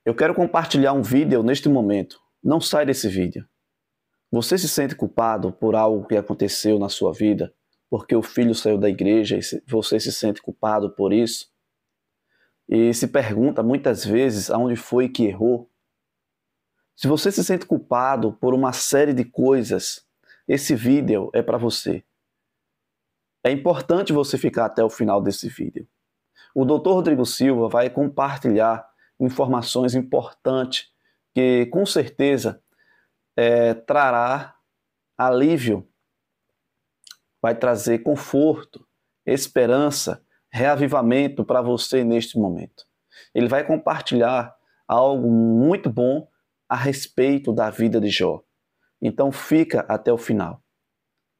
Eu quero compartilhar um vídeo neste momento. Não sai desse vídeo. Você se sente culpado por algo que aconteceu na sua vida? Porque o filho saiu da igreja e você se sente culpado por isso? E se pergunta muitas vezes aonde foi que errou? Se você se sente culpado por uma série de coisas, esse vídeo é para você. É importante você ficar até o final desse vídeo. O Dr. Rodrigo Silva vai compartilhar informações importantes que com certeza trará alívio, vai trazer conforto, esperança, reavivamento para você neste momento. Ele vai compartilhar algo muito bom a respeito da vida de Jó. Então fica até o final,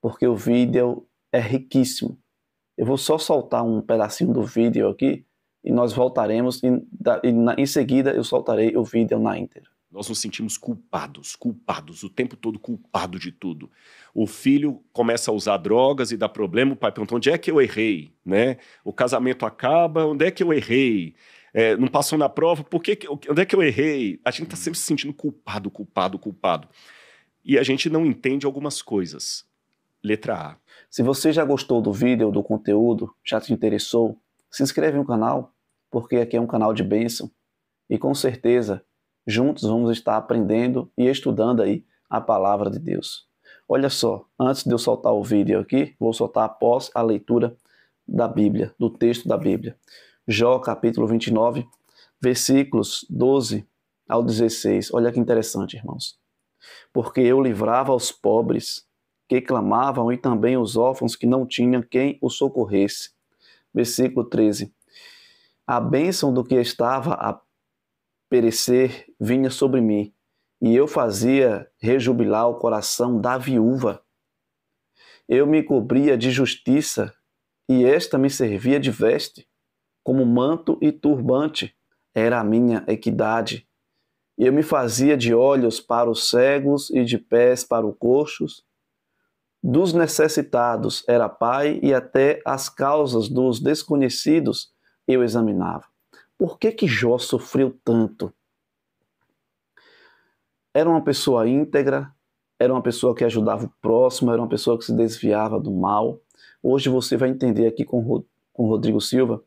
porque o vídeo é riquíssimo. Eu vou só soltar um pedacinho do vídeo aqui e nós voltaremos e em seguida eu soltarei o vídeo na íntegra. Nós nos sentimos culpados, o tempo todo culpado de tudo. O filho começa a usar drogas e dá problema, o pai pergunta, onde é que eu errei? Né? O casamento acaba, onde é que eu errei? Não passou na prova, onde é que eu errei? A gente está sempre se sentindo culpado. E a gente não entende algumas coisas. Letra A. Se você já gostou do vídeo, do conteúdo, já te interessou, se inscreve no canal, porque aqui é um canal de bênção. E com certeza, juntos vamos estar aprendendo e estudando aí a palavra de Deus. Olha só, antes de eu soltar o vídeo aqui, vou soltar após a leitura da Bíblia, do texto da Bíblia. Jó, capítulo 29, versículos 12 ao 16. Olha que interessante, irmãos. Porque eu livrava os pobres que clamavam e também os órfãos que não tinham quem os socorresse. Versículo 13. A bênção do que estava a perecer vinha sobre mim, e eu fazia rejubilar o coração da viúva. Eu me cobria de justiça, e esta me servia de veste, como manto e turbante, era a minha equidade. Eu me fazia de olhos para os cegos e de pés para os coxos. Dos necessitados era pai, e até as causas dos desconhecidos eu examinava. Por que Jó sofreu tanto? Era uma pessoa íntegra, era uma pessoa que ajudava o próximo, era uma pessoa que se desviava do mal. Hoje você vai entender aqui com o Rodrigo Silva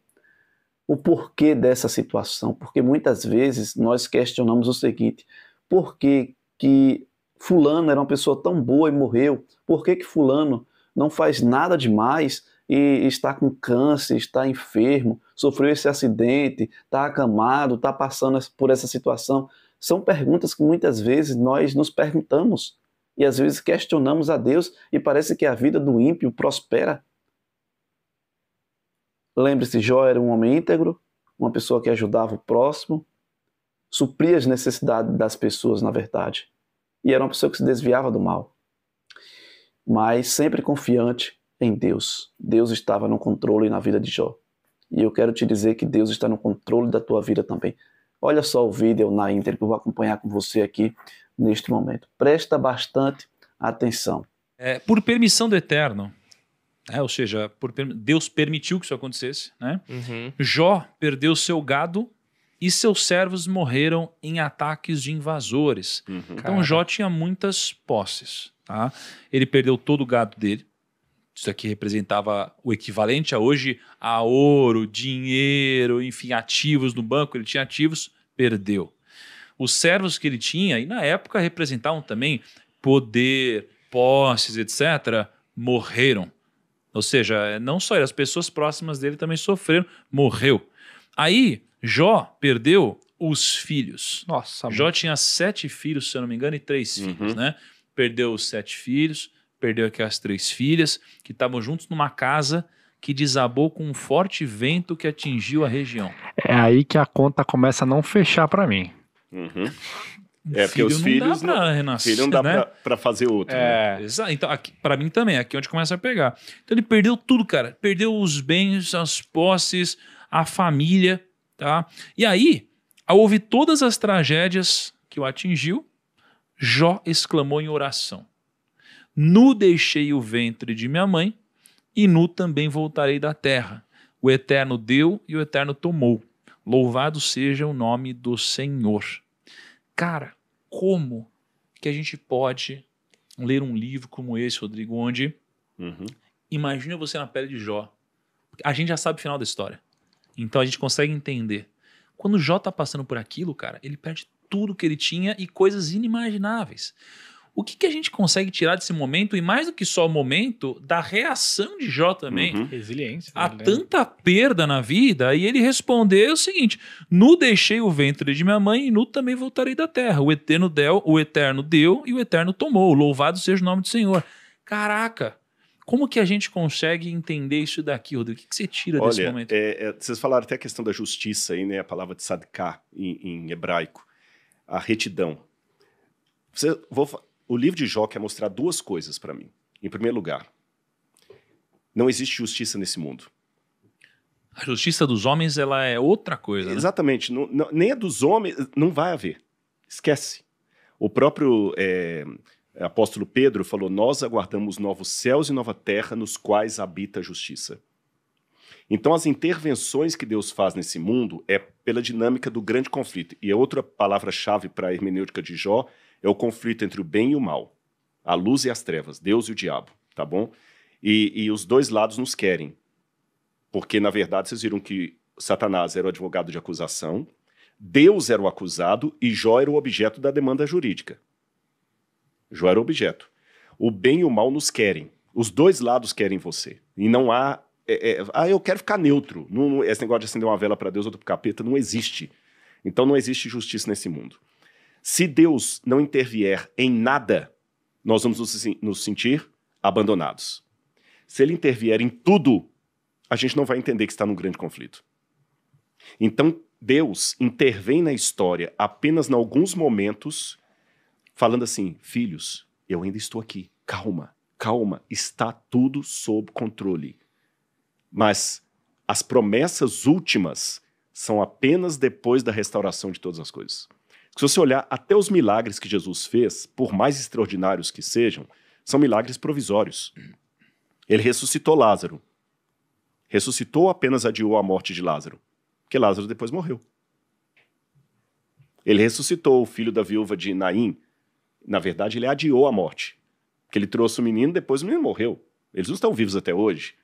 o porquê dessa situação, porque muitas vezes nós questionamos o seguinte, por que fulano era uma pessoa tão boa e morreu? Por que fulano não faz nada demais e está com câncer, está enfermo, sofreu esse acidente, está acamado, está passando por essa situação? São perguntas que muitas vezes nós nos perguntamos e às vezes questionamos a Deus e parece que a vida do ímpio prospera. Lembre-se, Jó era um homem íntegro, uma pessoa que ajudava o próximo, supria as necessidades das pessoas, na verdade, e era uma pessoa que se desviava do mal, mas sempre confiante em Deus. Deus estava no controle na vida de Jó. E eu quero te dizer que Deus está no controle da tua vida também. Olha só o vídeo na íntegra que eu vou acompanhar com você aqui neste momento. Presta bastante atenção. Por permissão do Eterno, ou seja, Deus permitiu que isso acontecesse, né? Jó perdeu seu gado e seus servos morreram em ataques de invasores. Então Jó tinha muitas posses. Tá? Ele perdeu todo o gado dele. Isso aqui representava o equivalente a hoje a ouro, dinheiro, enfim, ativos no banco. Ele tinha ativos, perdeu. Os servos que ele tinha, e na época representavam também poder, posses, etc., morreram. Ou seja, não só ele, as pessoas próximas dele também sofreram, morreu. Aí, Jó perdeu os filhos. Nossa, Jó tinha 7 filhos, se eu não me engano, e 3 filhos, né? Perdeu os 7 filhos, perdeu aqui as 3 filhas, que estavam juntos numa casa que desabou com um forte vento que atingiu a região. É aí que a conta começa a não fechar para mim. Porque os filhos não dá pra renascer, filho não dá né? pra fazer outro. Né? Exato. Então, para mim também, aqui é onde começa a pegar. Então ele perdeu tudo, cara. Perdeu os bens, as posses, a família, tá? E aí, ao ouvir todas as tragédias que o atingiu, Jó exclamou em oração: nu deixei o ventre de minha mãe, e nu também voltarei da terra. O Eterno deu e o Eterno tomou. Louvado seja o nome do Senhor. Cara, como que a gente pode ler um livro como esse, Rodrigo, onde imagina você na pele de Jó. A gente já sabe o final da história. Então a gente consegue entender. Quando Jó tá passando por aquilo, cara, ele perde tudo que ele tinha e coisas inimagináveis. O que a gente consegue tirar desse momento, e mais do que só o momento, da reação de Jó também? Resiliência. Há tanta perda na vida, e ele respondeu o seguinte: nu deixei o ventre de minha mãe e nu também voltarei da terra. O eterno deu e o eterno tomou. Louvado seja o nome do Senhor. Caraca, como que a gente consegue entender isso daqui, Rodrigo? O que você tira desse momento? Vocês falaram até a questão da justiça aí, né? A palavra de tzadká em hebraico. A retidão. O livro de Jó quer mostrar duas coisas para mim. Em primeiro lugar, não existe justiça nesse mundo. A justiça dos homens, ela é outra coisa, né? Exatamente. Nem a dos homens, não vai haver. Esquece. O próprio apóstolo Pedro falou: nós aguardamos novos céus e nova terra nos quais habita a justiça. Então, as intervenções que Deus faz nesse mundo é pela dinâmica do grande conflito. E a outra palavra-chave para a hermenêutica de Jó é o conflito entre o bem e o mal. A luz e as trevas, Deus e o diabo, tá bom? E os dois lados nos querem. Porque, na verdade, vocês viram que Satanás era o advogado de acusação, Deus era o acusado e Jó era o objeto da demanda jurídica. Jó era o objeto. O bem e o mal nos querem. Os dois lados querem você. E não há... eu quero ficar neutro. Esse negócio de acender uma vela para Deus, outra para o capeta, não existe. Então não existe justiça nesse mundo. Se Deus não intervier em nada, nós vamos nos sentir abandonados. Se ele intervier em tudo, a gente não vai entender que está num grande conflito. Então Deus intervém na história apenas em alguns momentos, falando assim: filhos, eu ainda estou aqui. Calma, calma, está tudo sob controle. Mas as promessas últimas são apenas depois da restauração de todas as coisas. Se você olhar, até os milagres que Jesus fez, por mais extraordinários que sejam, são milagres provisórios. Ele ressuscitou Lázaro. Ressuscitou ou apenas adiou a morte de Lázaro? Porque Lázaro depois morreu. Ele ressuscitou o filho da viúva de Naim. Na verdade, ele adiou a morte. Porque ele trouxe o menino, depois o menino morreu. Eles não estão vivos até hoje.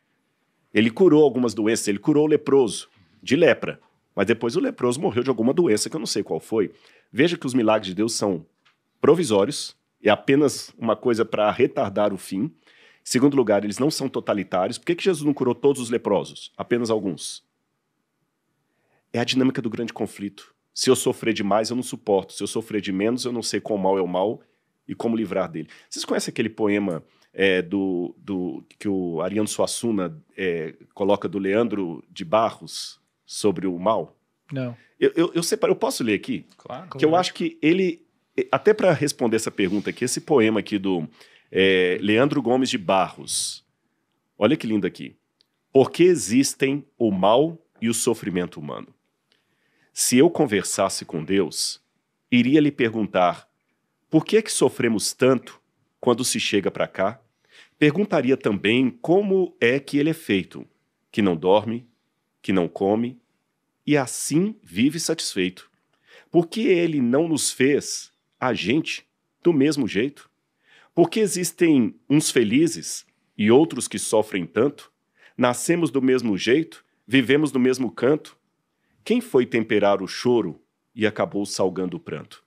Ele curou algumas doenças, ele curou o leproso de lepra, mas depois o leproso morreu de alguma doença que eu não sei qual foi. Veja que os milagres de Deus são provisórios, é apenas uma coisa para retardar o fim. Em segundo lugar, eles não são totalitários. Por que Jesus não curou todos os leprosos? Apenas alguns. É a dinâmica do grande conflito. Se eu sofrer demais, eu não suporto. Se eu sofrer de menos, eu não sei qual mal é o mal e como livrar dele. Vocês conhecem aquele poema que o Ariano Suassuna coloca do Leandro de Barros sobre o mal? Não. Eu separei, eu posso ler aqui? Claro. Que eu acho que ele, até para responder essa pergunta aqui, esse poema aqui do Leandro Gomes de Barros, olha que lindo aqui. Por que existem o mal e o sofrimento humano? Se eu conversasse com Deus, iria lhe perguntar: por que é que sofremos tanto quando se chega para cá? Perguntaria também como é que ele é feito, que não dorme, que não come, e assim vive satisfeito. Por que ele não nos fez, a gente, do mesmo jeito? Por que existem uns felizes e outros que sofrem tanto? Nascemos do mesmo jeito, vivemos no mesmo canto. Quem foi temperar o choro e acabou salgando o pranto?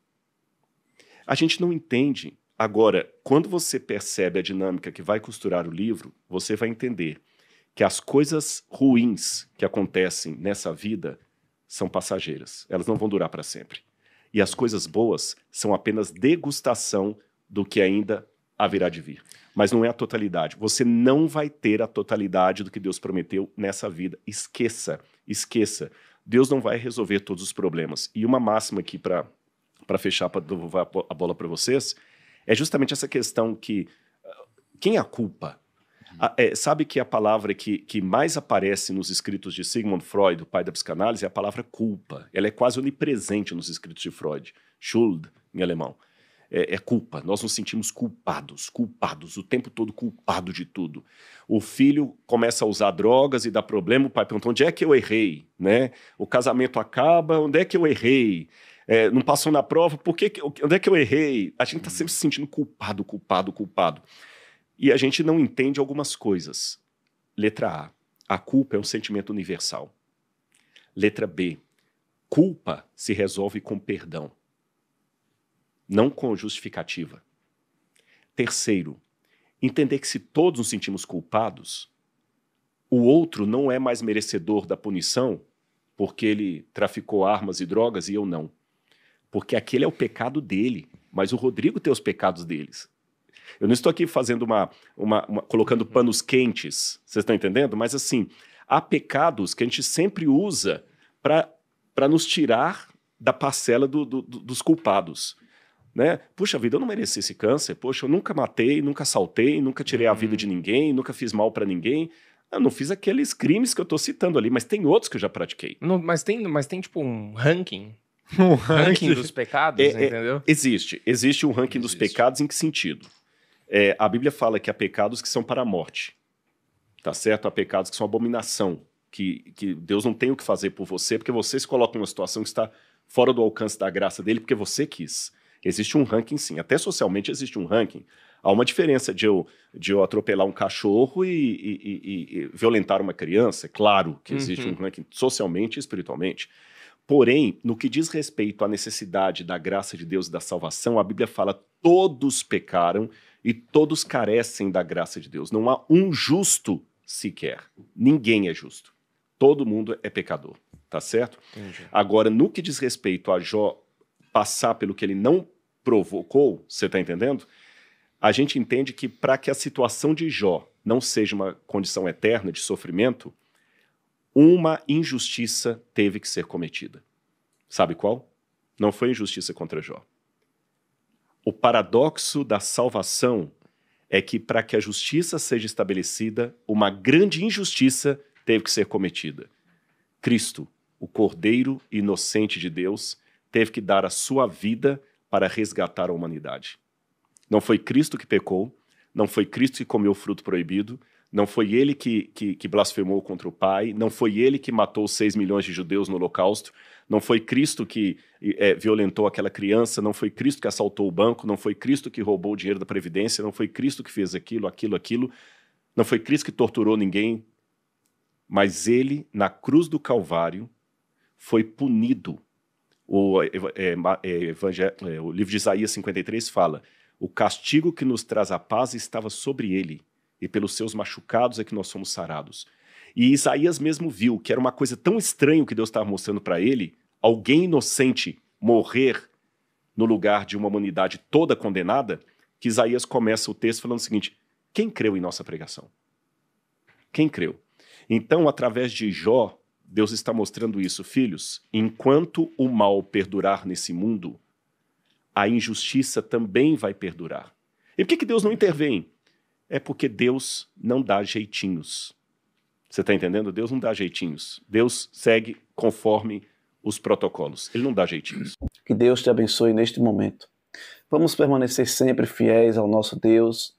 A gente não entende. Agora, quando você percebe a dinâmica que vai costurar o livro, você vai entender que as coisas ruins que acontecem nessa vida são passageiras. Elas não vão durar para sempre. E as coisas boas são apenas degustação do que ainda haverá de vir. Mas não é a totalidade. Você não vai ter a totalidade do que Deus prometeu nessa vida. Esqueça, esqueça. Deus não vai resolver todos os problemas. E uma máxima aqui para fechar, para devolver a bola para vocês, é justamente essa questão que... Quem é a culpa? Sabe que a palavra que mais aparece nos escritos de Sigmund Freud, o pai da psicanálise, é a palavra culpa. Ela é quase onipresente nos escritos de Freud. Schuld, em alemão. é culpa. Nós nos sentimos culpados, o tempo todo culpado de tudo. O filho começa a usar drogas e dá problema, o pai pergunta, onde é que eu errei? Né? O casamento acaba, onde é que eu errei? Não passou na prova, onde é que eu errei? A gente está sempre se sentindo culpado. E a gente não entende algumas coisas. Letra A culpa é um sentimento universal. Letra B, culpa se resolve com perdão, não com justificativa. Terceiro, entender que se todos nos sentimos culpados, o outro não é mais merecedor da punição porque ele traficou armas e drogas e eu não. Porque aquele é o pecado dele, mas o Rodrigo tem os pecados deles. Eu não estou aqui fazendo colocando panos quentes, vocês estão entendendo? Mas assim, há pecados que a gente sempre usa para nos tirar da parcela dos culpados. Né? Puxa vida, eu não mereci esse câncer. Poxa, eu nunca matei, nunca assaltei, nunca tirei a vida de ninguém, nunca fiz mal para ninguém. Eu não fiz aqueles crimes que eu estou citando ali, mas tem outros que eu já pratiquei. Não, mas tem tipo um ranking? Um ranking dos pecados, entendeu? Existe um ranking dos pecados em que sentido? A Bíblia fala que há pecados que são para a morte. Tá certo? Há pecados que são abominação. Que Deus não tem o que fazer por você, porque você se coloca numa situação que está fora do alcance da graça dele, porque você quis. Existe um ranking, sim. Até socialmente existe um ranking. Há uma diferença de eu atropelar um cachorro e violentar uma criança. É claro que existe um ranking socialmente e espiritualmente. Porém, no que diz respeito à necessidade da graça de Deus e da salvação, a Bíblia fala: todos pecaram e todos carecem da graça de Deus. Não há um justo sequer. Ninguém é justo. Todo mundo é pecador. Tá certo? Entendi. Agora, no que diz respeito a Jó passar pelo que ele não provocou, você está entendendo? A gente entende que para que a situação de Jó não seja uma condição eterna de sofrimento, uma injustiça teve que ser cometida. Sabe qual? Não foi injustiça contra Jó. O paradoxo da salvação é que para que a justiça seja estabelecida, uma grande injustiça teve que ser cometida. Cristo, o Cordeiro inocente de Deus, teve que dar a sua vida para resgatar a humanidade. Não foi Cristo que pecou, não foi Cristo que comeu o fruto proibido, não foi ele que blasfemou contra o Pai, não foi ele que matou 6 milhões de judeus no Holocausto, não foi Cristo que violentou aquela criança, não foi Cristo que assaltou o banco, não foi Cristo que roubou o dinheiro da Previdência, não foi Cristo que fez aquilo, não foi Cristo que torturou ninguém, mas ele, na cruz do Calvário, foi punido. O livro de Isaías 53 fala: o castigo que nos traz a paz estava sobre ele, e pelos seus machucados é que nós somos sarados. E Isaías mesmo viu que era uma coisa tão estranha que Deus estava mostrando para ele, alguém inocente morrer no lugar de uma humanidade toda condenada, que Isaías começa o texto falando o seguinte: quem creu em nossa pregação? Quem creu? Então, através de Jó, Deus está mostrando isso, filhos, enquanto o mal perdurar nesse mundo, a injustiça também vai perdurar. E por que Deus não intervém? É porque Deus não dá jeitinhos. Você está entendendo? Deus não dá jeitinhos. Deus segue conforme os protocolos. Ele não dá jeitinhos. Que Deus te abençoe neste momento. Vamos permanecer sempre fiéis ao nosso Deus,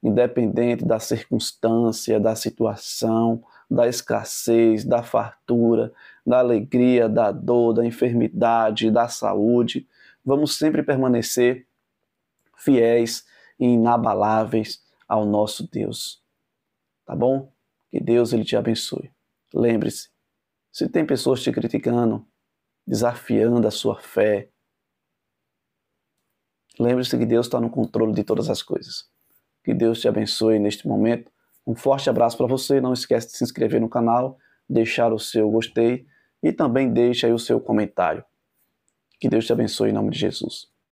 independente da circunstância, da situação, da escassez, da fartura, da alegria, da dor, da enfermidade, da saúde. Vamos sempre permanecer fiéis e inabaláveis ao nosso Deus. Tá bom? Que Deus ele te abençoe. Lembre-se, se tem pessoas te criticando, desafiando a sua fé, lembre-se que Deus está no controle de todas as coisas. Que Deus te abençoe neste momento. Um forte abraço para você. Não esquece de se inscrever no canal, deixar o seu gostei e também deixe aí o seu comentário. Que Deus te abençoe em nome de Jesus.